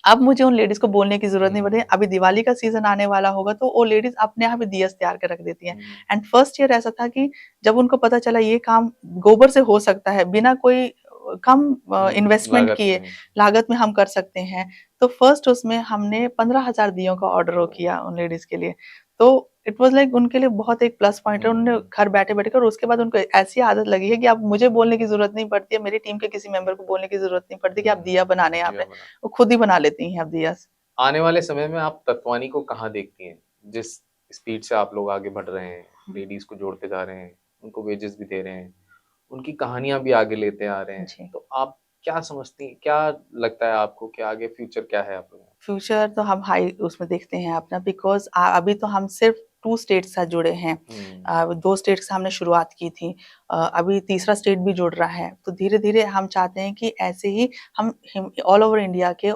अब मुझे उन लेडीज़ को बोलने की ज़रूरत नहीं पड़ रही है। अभी दिवाली का सीज़न आने वाला होगा तो वो लेडीज़ अपने यहाँ भी दियस तैयार के रख देती हैं। एंड फर्स्ट ईयर ऐसा था कि जब उनको पता चला ये काम गोबर से हो सकता है, बिना कोई कम इन्वेस्टमेंट किए लागत में हम कर सकते हैं। तो फर्स्ट उसमें हमने 15,000 दियों का ऑर्डर वो किया उन लेडीज़ के लिए। तो इट वाज़ लाइक उनके लिए बहुत एक प्लस पॉइंट है। उन्होंने घर बैठे-बैठे कर और उसके बाद उनको ऐसी आदत लगी है कि अब मुझे बोलने की ज़रूरत नहीं पड़ती है, मेरी टीम के किसी मेंबर को बोलने की ज़रूरत नहीं पड़ती कि आप दिया बनाने यहाँ पे। वो खुद ही बना लेती हैं अब दियाज़। आने वाले समय में आप तत्वानी को कहाँ देखती हैं? जिस स्पीड से आप लोग आगे बढ़ रहे हैं, लेडीज़ को जोड़ते जा रहे हैं, उनको वेजेस भी दे रहे हैं, उनकी कहानियाँ भी आगे लेते आ रहे हैं। जी। तो आप क्या समझती हैं, क्या लगता है आपको कि आगे फ्यूचर क्या है आप लोगों का? फ्यूचर तो हम हाई उसमें देखते हैं अपना बिकॉज़ अभी तो हम सिर्फ 2 स्टेट से जुड़े हैं। 2 स्टेट से हमने शुरुआत की थी। अभी तीसरा स्टेट भी जुड़ रहा है। तो धीरे-धीरे हम चाहते हैं कि ऐसे ही हम ऑल ओवर इंडिया के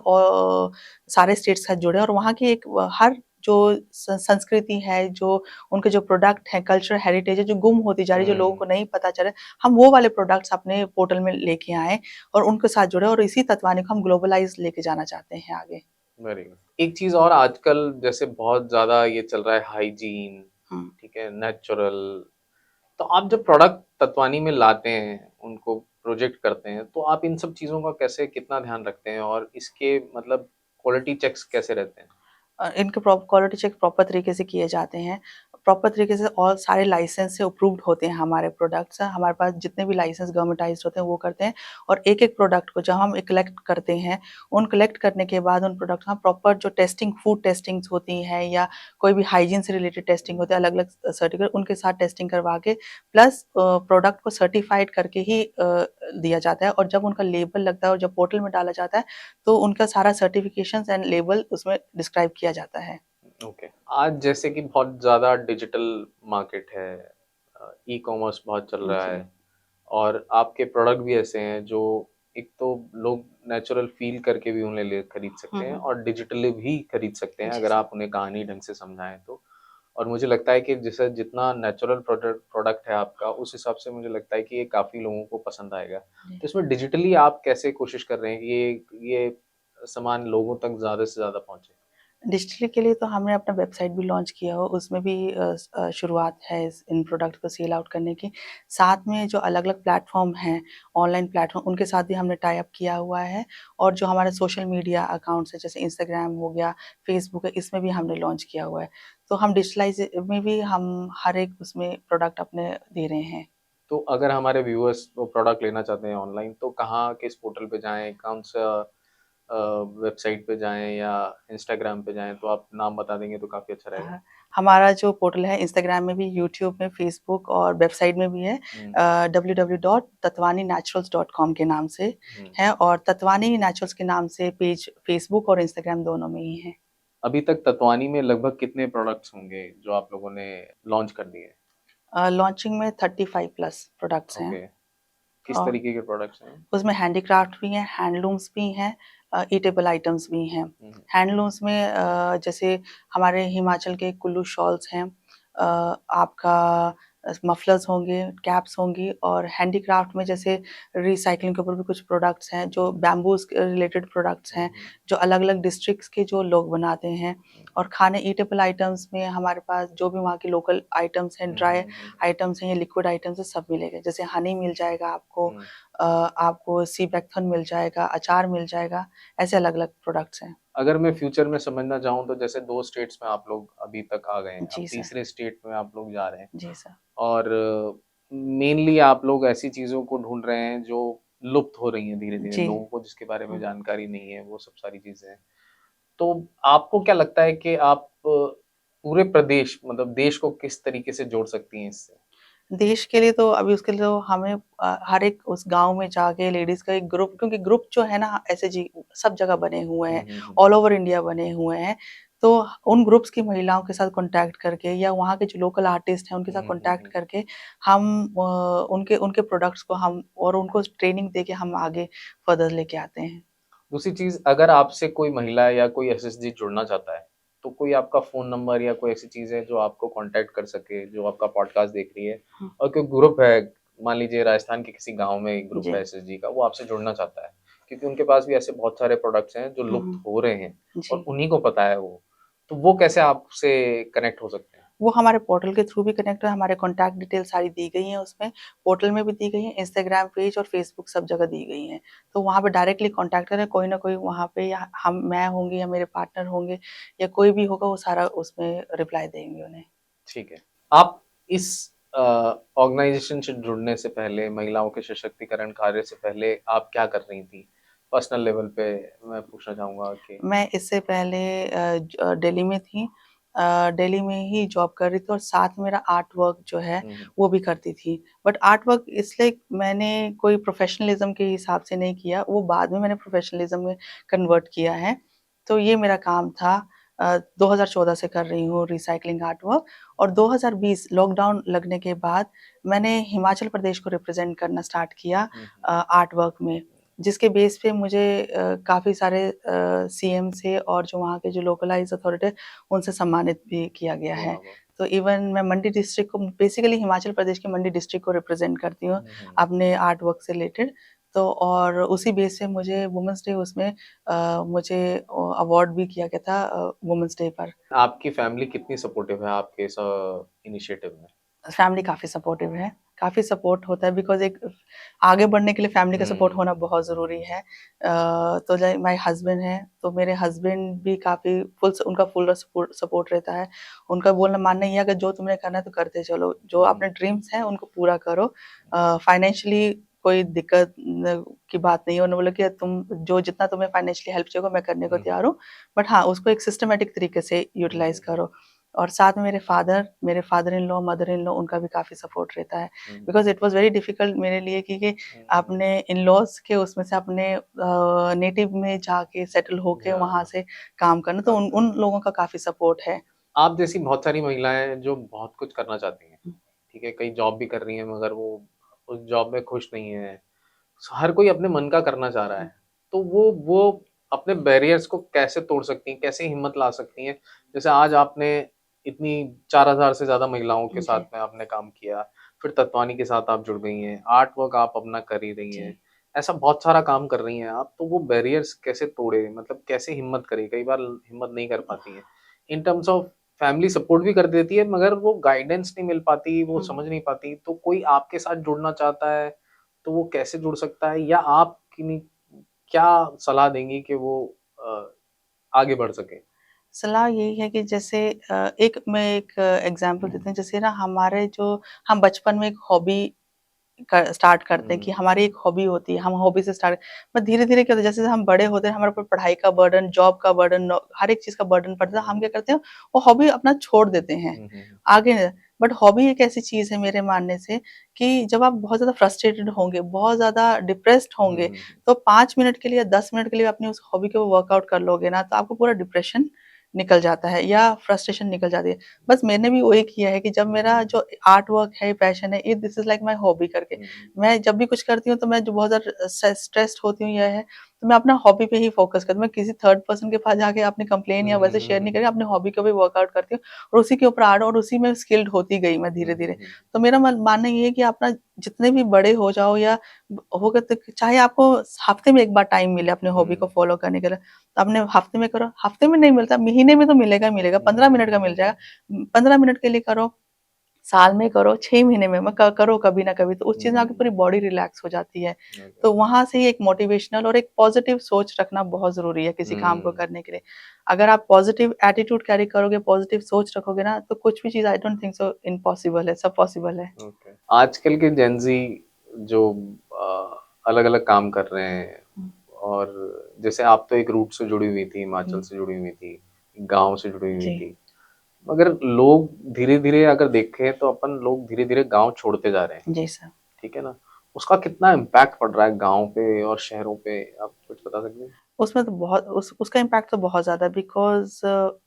सारे स्टेट के साथ जुड़े और वहाँ की एक हर जो संस्कृति है, जो उनके जो प्रोडक्ट हैं, कल्चरल हेरिटेज है, जो गुम होती जा रही है, जो लोगों को नहीं पता चल रहा है, हम वो वाले प्रोडक्ट्स अपने पोर्टल में लेके आएँ और उनके साथ जुड़े और इसी तत्वानी को हम ग्लोबलाइज़ लेके जाना चाहते हैं आगे। Very good. एक चीज़ और आजकल जैसे बहुत ज़्यादा ये चल रहा है हाइजीन, हुँ। ठीक है, नेचुरल। तो आप जब प्रोडक्ट तत्वानी में लाते हैं, उनको प्रोजेक्ट करते हैं, तो आप इन सब चीज़ों का कैसे कितना ध्यान रखते हैं और इसके मतलब क्वालिटी चेक्स कैसे रहते हैं? इनके क्वालिटी चेक प्रॉपर तरीके से किए जाते हैं। प्रॉपर तरीके से और सारे लाइसेंस से अप्रूव्ड होते हैं हमारे प्रोडक्ट्स। हमारे पास जितने भी लाइसेंस गवर्नमेंटाइज्ड होते हैं वो करते हैं, और एक-एक प्रोडक्ट को जब हम कलेक्ट करते हैं, उन कलेक्ट करने के बाद उन प्रोडक्ट का प्रॉपर जो टेस्टिंग, फूड टेस्टिंग्स होती हैं या कोई भी हाइजीन से रिलेटेड टेस्टिंग होती है, अलग-अलग सर्टिफिकेट उनके साथ टेस्टिंग करवा के प्लस प्रोडक्ट को सर्टिफाइड करके ही दिया जाता है, और जब उनका लेबल लगता है और जब पोर्टल में डाला जाता है तो उनका सारा सर्टिफिकेशंस एंड लेबल उसमें डिस्क्राइब किया जाता है। ओके। आज जैसे कि बहुत ज़्यादा डिजिटल मार्केट है, ई-कॉमर्स बहुत चल रहा जी। है और आपके प्रोडक्ट भी ऐसे हैं जो एक तो लोग नेचुरल फ़ील करके भी उन्हें ले खरीद सकते हैं हुँ। और डिजिटली भी खरीद सकते हैं जी अगर सर। आप उन्हें कहानी ढंग से समझाएँ तो। और मुझे लगता है कि जैसे जितना नेचुरल प्रोडक्ट है आपका, उस हिसाब से मुझे लगता है कि ये काफ़ी लोगों को पसंद आएगा। जी। तो इसमें डिजिटली आप कैसे कोशिश कर रहे हैं कि ये सामान लोगों तक ज़्यादा से ज़्यादा पहुँचे? डिजिटली के लिए तो हमने अपना वेबसाइट भी लॉन्च किया हो, उसमें भी शुरुआत है इन प्रोडक्ट को सेल आउट करने की। साथ में जो अलग-अलग प्लेटफ़ॉर्म हैं, ऑनलाइन प्लेटफ़ॉर्म, उनके साथ भी हमने टाई अप किया हुआ है, और जो हमारे सोशल मीडिया अकाउंट्स हैं, जैसे इंस्टाग्राम हो गया, फेसबुक है, इसमें भी हमने लॉन्च किया हुआ है। तो हम डिजिटलाइज़ में भी हम हर एक उसमें प्रोडक्ट अपने दे रहे हैं। तो अगर हमारे व्यूअर्स वो प्रोडक्ट लेना चाहते हैं ऑनलाइन तो कहाँ किस पोर्टल पे जाएँ? कौन-सा वेबसाइट पे जाएँ या इंस्टाग्राम पे जाएँ? तो आप नाम बता देंगे तो काफ़ी अच्छा रहेगा। हाँ, हमारा जो पोर्टल है इंस्टाग्राम में भी, यूट्यूब में, फेसबुक और वेबसाइट में भी है, हुँ, www.tatwaninaturals.com के नाम से हुँ। है, और तत्वानी नेचुरल्स के नाम से पेज फेसबुक और इंस्टाग्राम दोनों में ही है। अभी तक तत्वानी में लगभग कितने प्रोडक्ट्स होंगे जो आप लोगों ने लॉन्च कर दिए? लॉन्चिंग में 35 प्लस प्रोडक्ट्स हैं, ओके, किस और तरीके के प्रोडक्ट्स हैं? उसमें हैंडीक्राफ्ट भी हैं, हैंडलूम्स भी हैं, ईटेबल आइटम्स भी हैं। हुँ, हुँ, हैंडलूम्स में जैसे हमारे हिमाचल के कुल्लू शॉल्स हैं, आपका मफलर्स होंगे, कैप्स होंगी, और हैंडीक्राफ्ट में जैसे रिसाइक्लिंग के ऊपर भी कुछ प्रोडक्ट्स हैं, जो बैम्बूज़ के रिलेटेड प्रोडक्ट्स हुँ, हैं, हुँ, जो अलग-अलग डिस्ट्रिक्ट्स के जो लोग बनाते हैं। हुँ, और खाने ईटेबल आइटम्स में हमारे पास जो भी वहाँ के लोकल आइटम्स हैं, हुँ, ड्राई हुँ, हुँ, आइटम्स हैं या लिक्विड आइटम्स हैं, सब मिलेंगे। जैसे हनी मिल जाएगा आपको, हुँ। आपको सी बैक्थन मिल जाएगा, अचार मिल जाएगा, ऐसे अलग-अलग प्रोडक्ट्स हैं। अगर मैं फ्यूचर में समझना चाहूँ तो जैसे 2 स्टेट्स में आप लोग अभी तक आ गए हैं, अब जी सर। तीसरे स्टेट में आप लोग जा रहे हैं जी सर। और मेनली आप लोग ऐसी चीज़ों को ढूँढ रहे हैं जो लुप्त हो रही हैं धीरे-धीरे, जी। लोगों को जिसके बारे में हुँ। जानकारी नहीं है, वो सब सारी चीज़ें हैं। तो आपको क्या लगता है कि आप पूरे प्रदेश मतलब देश को किस तरीके से जोड़ सकती हैं इससे? देश के लिए तो अभी उसके लिए तो हमें हर एक उस गाँव में जाके लेडीज़ का एक ग्रुप, क्योंकि ग्रुप जो है ना एसएचजी सब जगह बने हुए हुँ, हैं, हुँ, हुँ। ऑल ओवर इंडिया बने हुए हैं। तो उन ग्रुप्स की महिलाओं के साथ कॉन्टैक्ट करके या वहाँ के जो लोकल आर्टिस्ट हैं उनके हुँ, साथ हुँ, हुँ, कॉन्टैक्ट हुँ। करके हम उनके उनके प्रोडक्ट्स को हम और उनको ट्रेनिंग देके हम आगे फर्दर लेके आते हैं। दूसरी चीज़ अगर आपसे कोई महिला या कोई एसएसजी जुड़ना चाहता है, तो कोई आपका फ़ोन नंबर या कोई ऐसी चीज़ है जो आपको कॉन्टैक्ट कर सके, जो आपका पॉडकास्ट देख रही है हुँ, और कोई ग्रुप है, मान लीजिए राजस्थान के किसी गाँव में एक ग्रुप जी। है एसएसजी का, वो आपसे जुड़ना चाहता है, क्योंकि उनके पास भी ऐसे बहुत सारे प्रोडक्ट्स हैं जो हुँ, लुप्त हुँ। हो रहे हैं और जी। उन्हीं को पता है वो, तो वो कैसे आपसे कनेक्ट हो सकते हैं? वो हमारे पोर्टल के थ्रू भी कनेक्ट है, हमारे कॉन्टैक्ट डिटेल सारी दी गई हैं उसमें, पोर्टल में भी दी गई हैं, इंस्टाग्राम पेज और फेसबुक सब जगह दी गई हैं। तो वहाँ पे डायरेक्टली कॉन्टैक्ट करें, कोई ना कोई वहाँ पे, या मैं होंगी या मेरे पार्टनर होंगे या कोई भी होगा, वो सारा उसमें रिप्लाई देंगे उन्हें। ठीक है। आप इस ऑर्गनाइज़ेशन से जुड़ने से पहले, महिलाओं के सशक्तिकरण कार्य से पहले आप क्या कर रही थीं? पर्सनल लेवल पे मैं पूछना चाहूँगा कि मैं इससे पहले दिल्ली में थी। दिल्ली में ही जॉब कर रही थी, और साथ में मेरा आर्ट वर्क जो है हुँ, हुँ। वो भी करती थी। बट आर्ट वर्क इसलिए मैंने कोई प्रोफ़ेशनलिज़्म के हिसाब से नहीं किया, वो बाद में मैंने प्रोफ़ेशनलिज़्म में कन्वर्ट किया है। तो ये मेरा काम था। 2014 से कर रही हूँ रिसाइक्लिंग आर्ट वर्क, और 2020 लॉकडाउन लगने के बाद मैंने हिमाचल प्रदेश को रिप्रेज़ेंट करना स्टार्ट किया हुँ, हुँ, आर्ट वर्क में। जिसके बेस पे मुझे काफ़ी सारे सीएम से और जो वहाँ के जो लोकलाइज़ अथॉरिटी है, उनसे सम्मानित भी किया गया वाह, है। वाह! तो इवन मैं मंडी डिस्ट्रिक्ट को, बेसिकली हिमाचल प्रदेश के मंडी डिस्ट्रिक्ट को रिप्रेज़ेंट करती हूँ हुँ, हुँ। अपने आर्ट वर्क से रिलेटेड। तो और उसी बेस पे मुझे वुमेन्स डे, उसमें मुझे अवार्ड भी किया गया था वुमेन्स डे पर। आपकी फैमिली कितनी सपोर्टिव है आपके इस इनिशिएटिव में? फैमिली काफ़ी सपोर्टिव है। काफ़ी सपोर्ट होता है, बिकॉज़ एक आगे बढ़ने के लिए फैमिली का सपोर्ट हम्म होना बहुत ज़रूरी है। तो लाइक माय हस्बैंड हैं, तो मेरे हस्बैंड भी काफ़ी उनका फुल सपोर्ट सपोर्ट रहता है। उनका बोलना मानना ये है, अगर जो तुम्हें करना है तो करते चलो, जो अपने ड्रीम्स हैं उनको पूरा करो। फाइनेंशियली कोई दिक्कत की बात नहीं है। उन्होंने बोला कि तुम जो जितना तुम्हें फाइनेंशियली हेल्प चाहिए मैं करने को तैयार हूँ, बट हाँ, उसको एक सिस्टमैटिक तरीके से यूटिलाइज़ करो। और साथ में मेरे father in law, mother in law, उनका भी काफ़ी सपोर्ट रहता है। Because it was very difficult मेरे लिए, क्योंकि अपने इन-लॉज़ के उसमें से अपने नेटिव में जाके सेटल होके वहाँ से काम करना, तो उन उन लोगों का काफ़ी सपोर्ट है। आप जैसी बहुत सारी महिलाएं जो बहुत कुछ करना चाहती हैं, हुँ, ठीक है, कई जॉब भी कर रही हैं मगर वो उस जॉब में खुश नहीं है। हर कोई अपने मन का करना चाह रहा हुँ, है, तो वो अपने बैरियर्स को कैसे तोड़ सकती हैं, कैसे हिम्मत ला सकती हैं? जैसे आज आपने इतनी 4000 से ज़्यादा महिलाओं के साथ जी, में आपने काम किया, फिर तत्वानी के साथ आप जुड़ गई हैं, आर्ट वर्क आप अपना कर ही रही हैं, जी। ऐसा बहुत सारा काम कर रही हैं आप, तो वो बैरियर्स कैसे तोड़े? मतलब कैसे हिम्मत करें? कई बार हिम्मत नहीं कर पाती हैं। In terms of family support भी कर देती है मगर वो गाइडेंस नहीं मिल पाती, वो हुँ। समझ नहीं पाती, तो कोई आपके साथ जुड़ना चाहता है तो वो कैसे जुड़ सकता है या आप किन्हीं क्या सलाह देंगी कि वो अ, आगे बढ़ सके? सलाह यही है कि जैसे एक एग्ज़ाम्पल देते हैं, जैसे ना हमारे जो हम बचपन में एक हॉबी स्टार्ट करते हैं कि हुँ, हमारी एक हॉबी होती है, हम हॉबी से स्टार्ट, पर धीरे-धीरे क्या होता है, जैसे हम बड़े होते हैं, हमारे ऊपर पढ़ाई का बर्डन, जॉब का बर्डन, हर एक चीज़ का बर्डन पड़ता है, हम क्या करते हैं, वो हॉबी अपना छोड़ देते हैं, हुँ, हुँ, आगे नहीं। बट हॉबी एक ऐसी चीज़ है मेरे मानने से कि जब आप बहुत ज़्यादा फ्रस्ट्रेटेड होंगे, बहुत ज़्यादा डिप्रेस्ड हुँ, होंगे, हुँ, तो 5 मिनट के लिए या 10 मिनट के लिए अपनी उस हॉबी को वर्कआउट कर लोगे ना, तो आपको पूरा डिप्रेशन निकल जाता है या फ्रस्ट्रेशन निकल जाती है। बस मैंने भी वही किया है कि जब हुँ, मेरा जो आर्ट वर्क है, पैशन है, ये this is like my hobby करके, हुँ, मैं जब भी कुछ करती हूँ तो मैं जो बहुत ज़्यादा स्ट्रेस्ड होती हूँ या है, तो मैं अपना हॉबी पे ही फ़ोकस करती हूँ। मैं किसी थर्ड पर्सन के पास जाके अपनी कंप्लेन हुँ, या हुँ, वैसे शेयर हुँ, नहीं करके अपनी हॉबी को भी वर्कआउट करती हूँ, और उसी के ऊपर आर्ट, और उसी में स्किल्ड होती गई मैं हुँ, धीरे-धीरे। हुँ, तो मेरा मानना ये है कि अपना जितने भी बड़े हो जाओ या होगा, तो चाहे आपको हफ्ते में 1 बार टाइम मिले अपने हॉबी को हुँ, फ़ॉलो करने के लिए, तो अपने हफ्ते में करो। हफ्ते में नहीं मिलता, महीने में तो मिलेगा ही मिलेगा, हुँ, 15 हुँ, मिनट का मिल हुँ, जाएगा। 15 मिनट के लिए करो, साल में करो, 6 महीने में करो कभी ना कभी, तो उस चीज़ में आपकी पूरी हुँ, बॉडी रिलैक्स हो जाती है। ओके, तो वहाँ से ही एक मोटिवेशनल और एक पॉज़िटिव सोच रखना बहुत ज़रूरी है किसी काम को हुँ, करने के लिए। अगर आप पॉज़िटिव एटीट्यूड कैरी करोगे, पॉज़िटिव सोच रखोगे ना, तो कुछ भी चीज़ I don't think so impossible है, सब पॉसिबल है। ओके। आजकल के जेन ज़ी जो अलग-अलग काम कर रहे हैं हुँ, और जैसे आप तो एक रूट से जुड़ी हुई थी, हिमाचल हुँ, से जुड़ी हुई थी, गाँव से जुड़ी हुई जी, थी। मगर लोग धीरे-धीरे अगर देखें तो अपन लोग धीरे-धीरे गाँव छोड़ते जा रहे हैं, जी सर। ठीक है ना? उसका कितना इम्पैक्ट पड़ रहा है गाँव पे और शहरों पे, आप कुछ बता सकते हैं? उसमें तो बहुत उसका इम्पैक्ट तो बहुत ज़्यादा, बिकॉज़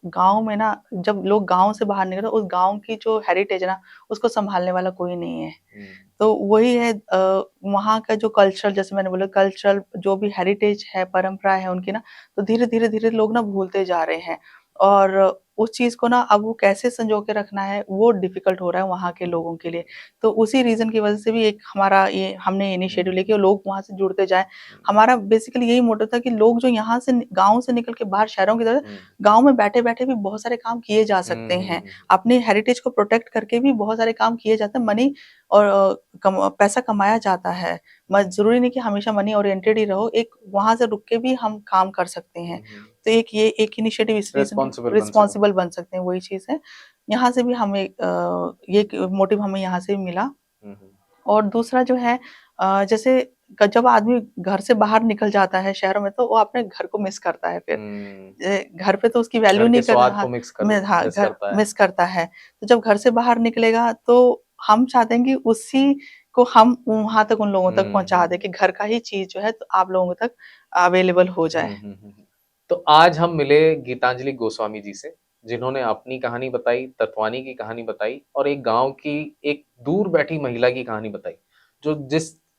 गाँव में ना, जब लोग गाँव से बाहर निकले, तो उस गाँव की जो हेरिटेज है ना, उसको सँभालने वाला कोई नहीं है। हुँ, तो वही है, वहाँ का जो कल्चरल, जैसे मैंने बोला, कल्चरल जो भी हेरिटेज है, परंपरा है उनकी ना, तो धीरे-धीरे लोग ना भूलते जा रहे हैं, और उस चीज़ को ना अब वो कैसे संजो के रखना है, वो डिफ़िकल्ट हो रहा है वहाँ के लोगों के लिए। तो उसी रीज़न की वज़ह से भी एक हमारा ये हमने इनिशिएटिव लिया हुँ, कि लोग वहाँ से जुड़ते जाएँ। हुँ, हमारा बेसिकली यही मोटिव था कि लोग जो यहाँ से गाँव से निकल के बाहर शहरों की तरफ, हुँ, गाँव में बैठे-बैठे भी बहुत सारे काम किए जा हुँ, सकते हुँ, हैं। हुँ, अपने हेरिटेज को प्रोटेक्ट करके भी बहुत सारे काम किए जाते हैं। मनी और पैसा कमाया जाता है। ज़रूरी नहीं कि हमेशा मनी ओरिएंटेड ही रहो, एक वहाँ से रुक के भी हम काम कर सकते हैं। हुँ, हुँ, तो एक ये एक इनिशिएटिव इस रीज़न की रिस्पॉन्सिबल बन सको। रिस्पॉन्सिबल बन सकते हैं, वही चीज़ है। यहाँ से भी हमें ये एक मोटिव हमें यहाँ से भी मिला। हुँ, हुँ, और दूसरा जो है, जैसे जब आदमी घर से बाहर निकल जाता है शहरों में, तो वो अपने घर को मिस करता है फिर। हुँ, घर पे तो उसकी वैल्यू घर के नहीं कर स्वाद रहा, को हाँ, मिस घर करता है। मिस करता है। तो जब घर से बाहर निकलेगा, तो हम चाहते हैं कि उसी को हम वहाँ तक उन लोगों तक हुँ, पहुँचा हुँ, दें कि घर का ही चीज़ जो है तो आप लोगों तक अवेलेबल हो जाए। हुँ, हुँ, हुँ, हुँ। तो आज हम मिले गीतांजलि गोस्वामी जी से, जिन्होंने अपनी कहानी बताई, तत्वानी की कहानी बताई और एक गाँव की एक दूर बैठी महिला की कहानी बताई, जो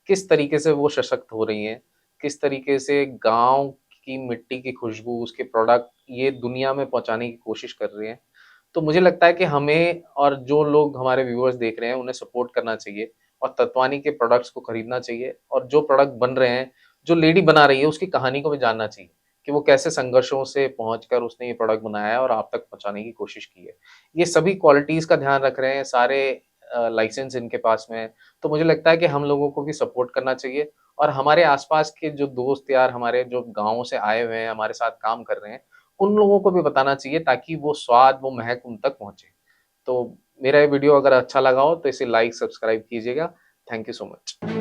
किस तरीके से वो सशक्त हो रही हैं, किस तरीके से गाँव की मिट्टी की खुशबू, उसके प्रोडक्ट ये दुनिया में पहुँचाने की कोशिश कर रही हैं। तो मुझे लगता है कि हमें और जो लोग हमारे व्यूअर्स देख रहे हैं, उन्हें सपोर्ट करना चाहिए और तत्वानी के प्रोडक्ट्स को खरीदना चाहिए और जो प्रोडक्ट बन रहे हैं, जो लेडी बना रही है, उसकी कहानी को भी जानना चाहिए। कि वो कैसे संघर्षों से पहुँचकर उसने ये प्रोडक्ट बनाया है और आप तक पहुँचाने की कोशिश की है। ये सभी क्वालिटीज़ का ध्यान रख रहे हैं सारे लाइसेंस इनके पास में है। तो मुझे लगता है कि हम लोगों को भी सपोर्ट करना चाहिए और हमारे आस-पास के जो दोस्त यार हमारे जो गाँवों से आए हुए हैं, हमारे साथ काम कर रहे हैं, उन लोगों को भी बताना चाहिए ताकि वो स्वाद, वो महक उन तक पहुँचे। तो मेरा ये वीडियो अगर अच्छा लगा हो तो इसे लाइक, सब्सक्राइब कीजिएगा। Thank you so much.